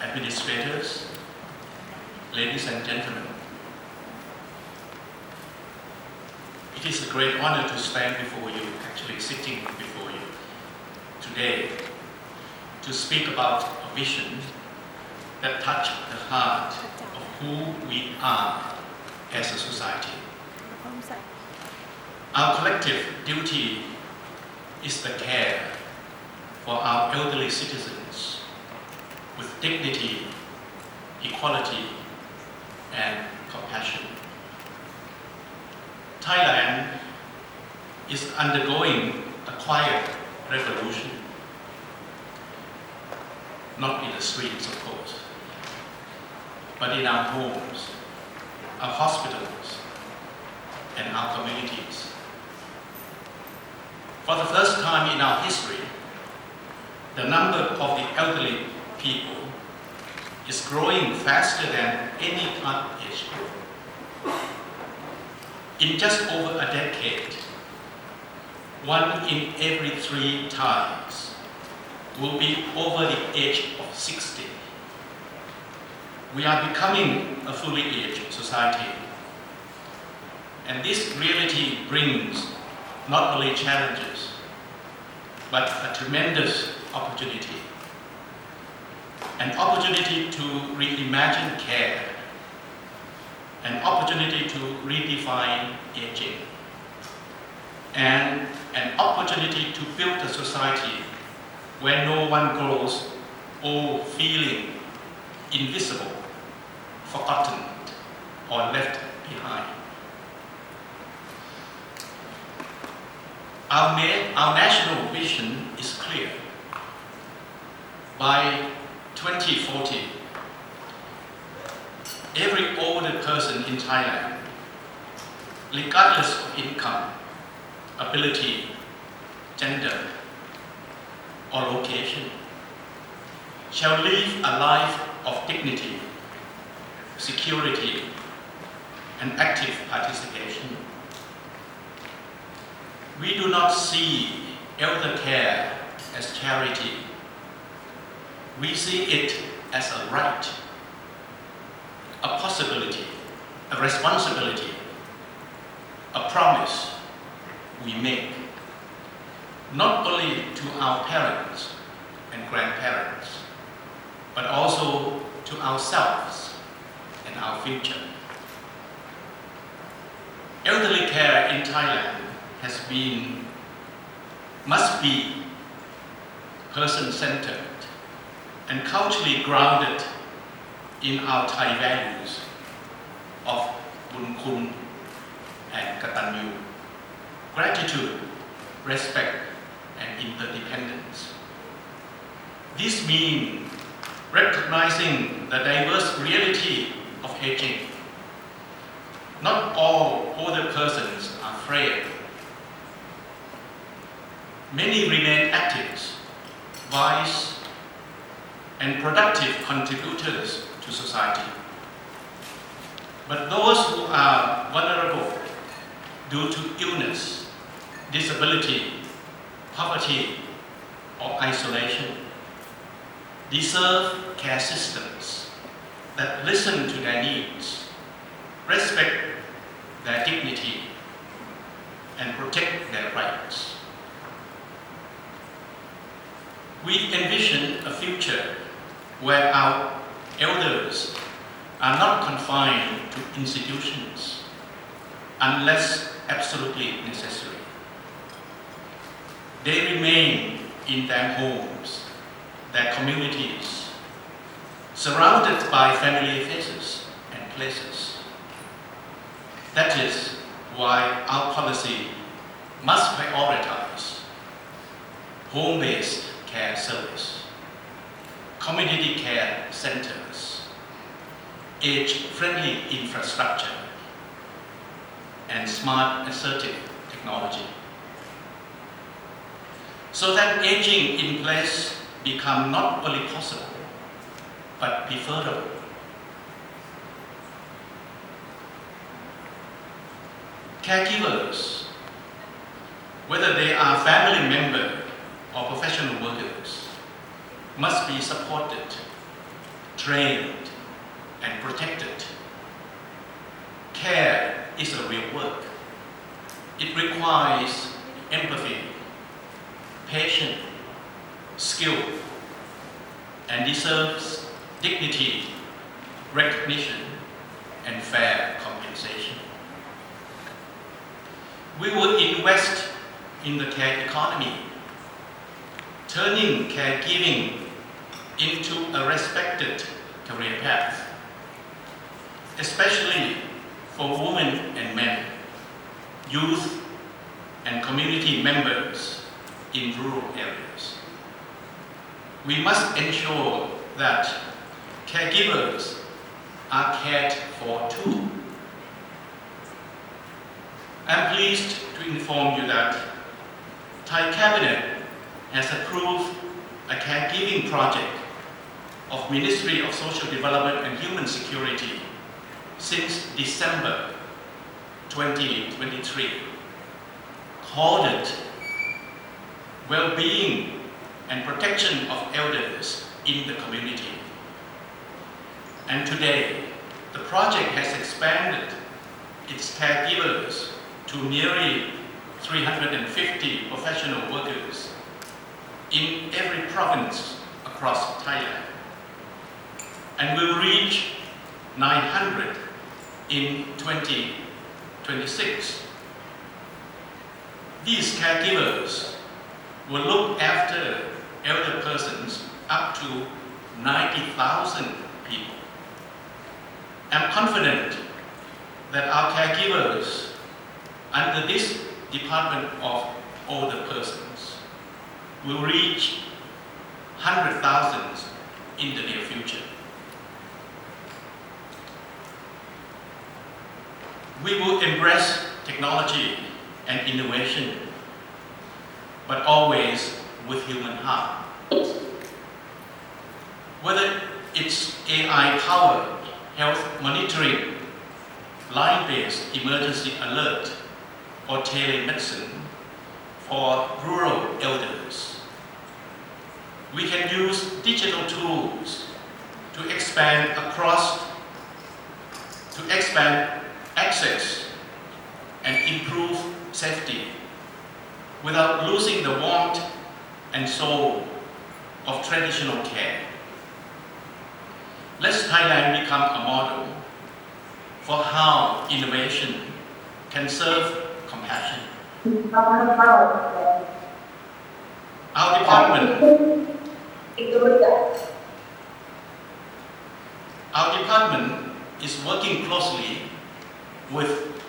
administrators, ladies and gentlemen. It is a great honor to stand before you, actually sitting before you today, to speak about a vision that touches the heart of who we are as a society. Our collective duty is the care for our elderly citizens with dignity, equality, and compassion. Thailand is undergoing a quiet revolution, not in the streets, of course, but in our homes, our hospitals, and our communities. For the first time in our history, the number of the elderly people is growing faster than any other age group. In just over a decade, 1 in every 3 Thais will be over the age of 60. We are becoming a fully aged society. And this reality brings not only challenges, but a tremendous opportunity. An opportunity to reimagine care, an opportunity to redefine aging, and an opportunity to build a society where no one grows old feeling invisible, forgotten, or left behind. Our national vision is clear. By 2040, every older person in Thailand, regardless of income, ability, gender, or location, shall live a life of dignity, security, and active participation. We do not see elder care as charity. We see it as a right, a possibility, a responsibility, a promise we make, not only to our parents and grandparents, but also to ourselves and our future. Elderly care in Thailand must be person-centered and culturally grounded in our Thai values of Bun Kun and Katanyu, gratitude, respect, and interdependence. This means recognizing the diverse reality of aging. Not all older persons are frail. Many remain active, wise, and productive contributors to society. But those who are vulnerable due to illness, disability, poverty, or isolation deserve care systems that listen to their needs, respect their dignity, and protect their rights. We envision a future where our elders are not confined to institutions unless absolutely necessary. They remain in their homes, their communities, surrounded by familiar faces and places. That is why our policy must prioritize home-based care service, community care centers, age-friendly infrastructure, and smart assertive technology, so that aging in place become not only possible, but preferable. Caregivers, whether they are family member or professional workers, must be supported trained, and protected. Care is a real work. It requires empathy, patience, skill, and deserves dignity, recognition, and fair compensation. We will invest in the care economy, turning caregiving into a respected career path, especially for women and men, youth and community members in rural areas. We must ensure that caregivers are cared for too. I'm pleased to inform you that Thai Cabinet has approved a caregiving project of Ministry of Social Development and Human Security since December 2023, called it Well-being and Protection of Elders in the Community. And today, the project has expanded its caregivers to nearly 350 professional workers in every province across Thailand, and will reach 900 in 2026. These caregivers will look after elder persons up to 90,000 people. I'm confident that our caregivers under this Department of Older Persons will reach 100,000 in the near future. We will embrace technology and innovation, but always with human heart. Whether it's AI-powered health monitoring, line-based emergency alert, or telemedicine for rural elders, we can use digital tools to expand access and improve safety without losing the warmth and soul of traditional care. Let Thailand become a model for how innovation can serve compassion. Our department is working closely with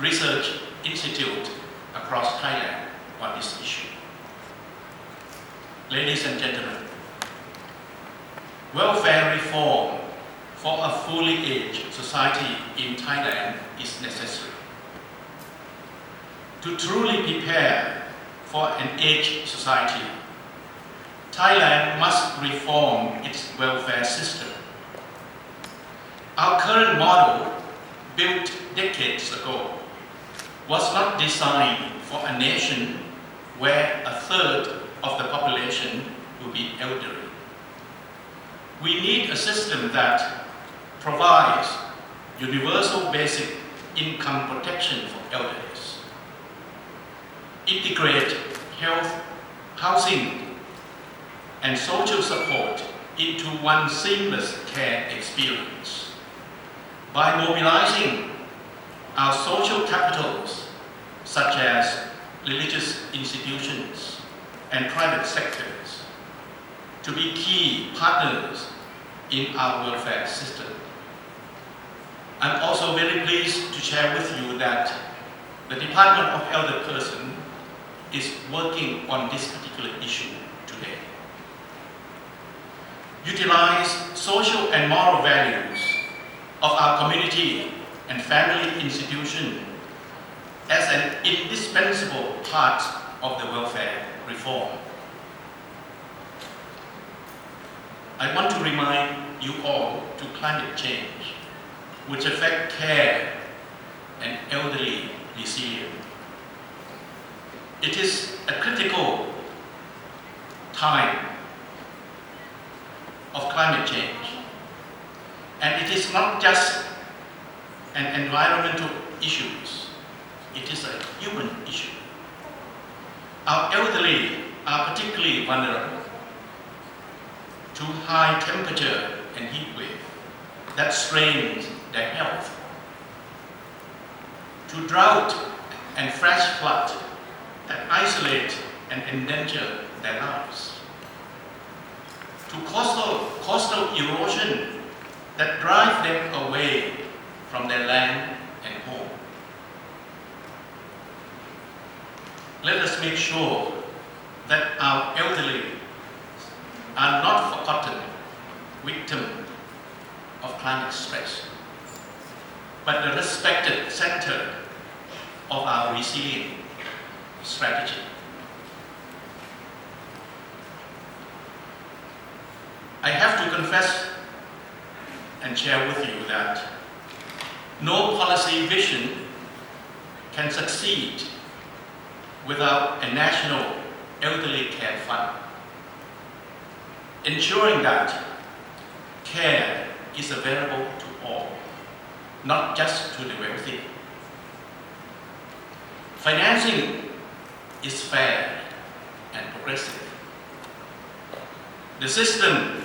research institutes across Thailand on this issue. Ladies and gentlemen, welfare reform for a fully aged society in Thailand is necessary. To truly prepare for an aged society, Thailand must reform its welfare system. Our current model, built decades ago, was not designed for a nation where a third of the population will be elderly. We need a system that provides universal basic income protection for elders, integrate health, housing, and social support into one seamless care experience. By mobilizing our social capitals, such as religious institutions and private sectors, to be key partners in our welfare system. I'm also very pleased to share with you that the Department of Elder Person is working on this particular issue today. Utilize social and moral values of our community and family institution as an indispensable part of the welfare reform. I want to remind you all to climate change, which affect care and elderly resilience. It is a critical time of climate change. And it is not just an environmental issue, it is a human issue. Our elderly are particularly vulnerable to high temperature and heat wave that strains their health, to drought and flash flood that isolate and endanger their lives, to coastal erosion that drive them away from their land and home. Let us make sure that our elderly are not forgotten victims of climate stress, but the respected center of our resilient strategy. I have to confess and share with you that no policy vision can succeed without a national elderly care fund, ensuring that care is available to all, not just to the wealthy. Financing is fair and progressive. The system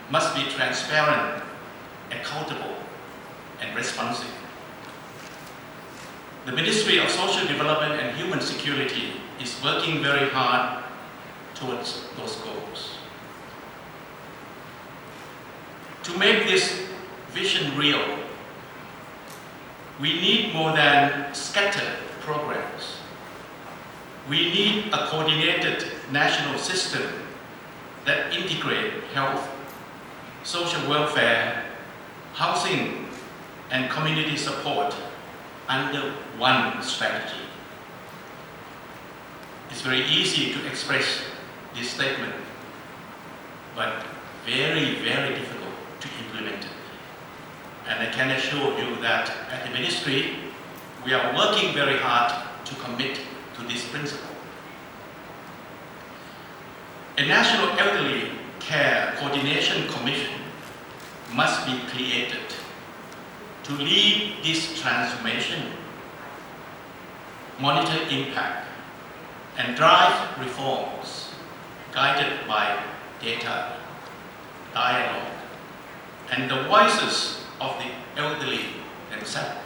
must be transparent, accountable, and responsive. The Ministry of Social Development and Human Security is working very hard towards those goals. To make this vision real, we need more than scattered programs. We need a coordinated national system that integrates health, social welfare, housing, and community support under one strategy. It's very easy to express this statement, but very, very difficult to implement it. And I can assure you that at the Ministry, we are working very hard to commit to this principle. A National Elderly Care Coordination Commission must be created to lead this transformation, monitor impact, and drive reforms guided by data, dialogue, and the voices of the elderly themselves.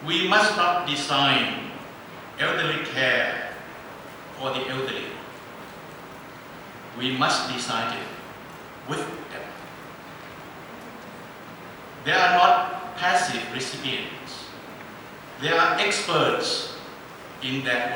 We must not design elderly care for the elderly. We must design it with them. They are not passive recipients. They are experts in their